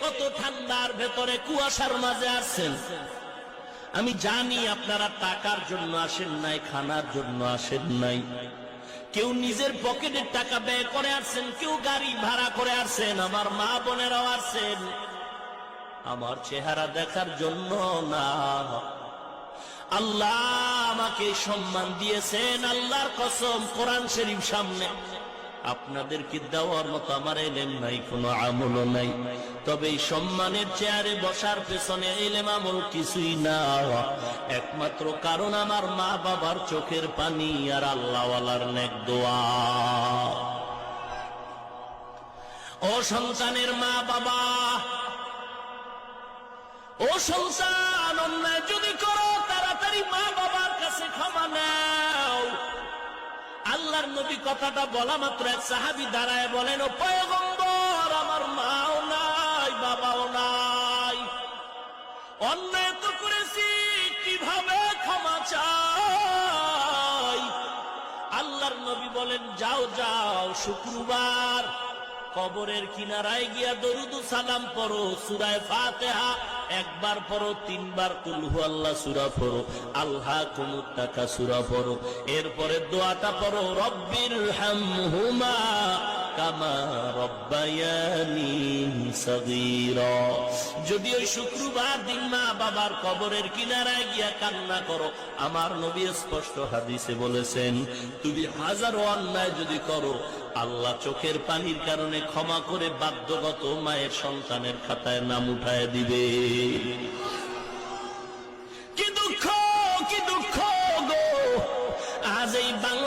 কত ঠান্ডার ভেতরে কুয়াশার মাঝে আসছেন। আমি জানি আপনারা টাকার জন্য আসেন নাই, খানার জন্য আসেন নাই। কেউ নিজের পকেটের টাকা ব্যয় করে আসছেন, কেউ গাড়ি ভাড়া করে আসছেন। আমার মা বোনেরাও আসছেন আমার চেহারা দেখার জন্য না। আল্লাহ আমাকে সম্মান দিয়েছেন, আল্লাহর কসম কোরআন শরীফ সামনে। আপনাদেরকে দেওয়ার মতো আমার ইলম নাই, কোনো আমলও নাই। তবে এই সম্মানের চেয়ারে বসার পেছনে ইলম আমল কিছুই না, একমাত্র কারণ আমার মা বাবার চোখের পানি আর আল্লাহওয়ালার নেক দোয়া। ও সন্তানের মা বাবা, ও সন্তান, অন্যায় যদি করো তাড়াতাড়ি মা বাবার কাছে ক্ষমা নাও। আল্লাহর নবী কথাটা বলা মাত্র এক সাহাবী দাঁড়ায় বলেন, ও পয়গম্বর, আমার মাও নাই বাবাও নাই, অন্যায় তো করেছি, কিভাবে ক্ষমা চাই? আল্লাহর নবী বলেন, যাও যাও, শুক্রবার কবরের কিনারায় গিয়া দরুদ সালাম পড়ো, সূরা ফাতিহা একবার পড়ো, 3 বার কুল হুয়াল্লাহ সূরা পড়ো, আলহাকুমুত তাকাসুর পড়ো, এরপরে দোয়াটা পড়ো, রব্বিরহামহুমা কামা রব্বায়ানি সগীরা। যদি ওই শুক্রবার দিন মা বাবার কবরের কিনারায় গিয়া কান্না করো, আমার নবী স্পষ্ট হাদিসে বলেছেন, তুমি হাজারো অন্যায় যদি করো, আল্লাহ চোখের পানির কারণে ক্ষমা করে বাধ্যগত মায়ের সন্তানের খাতায় নাম উঠায় দিবে। কি দুঃখ, কি দুঃখ গো! আজ এই বাংলা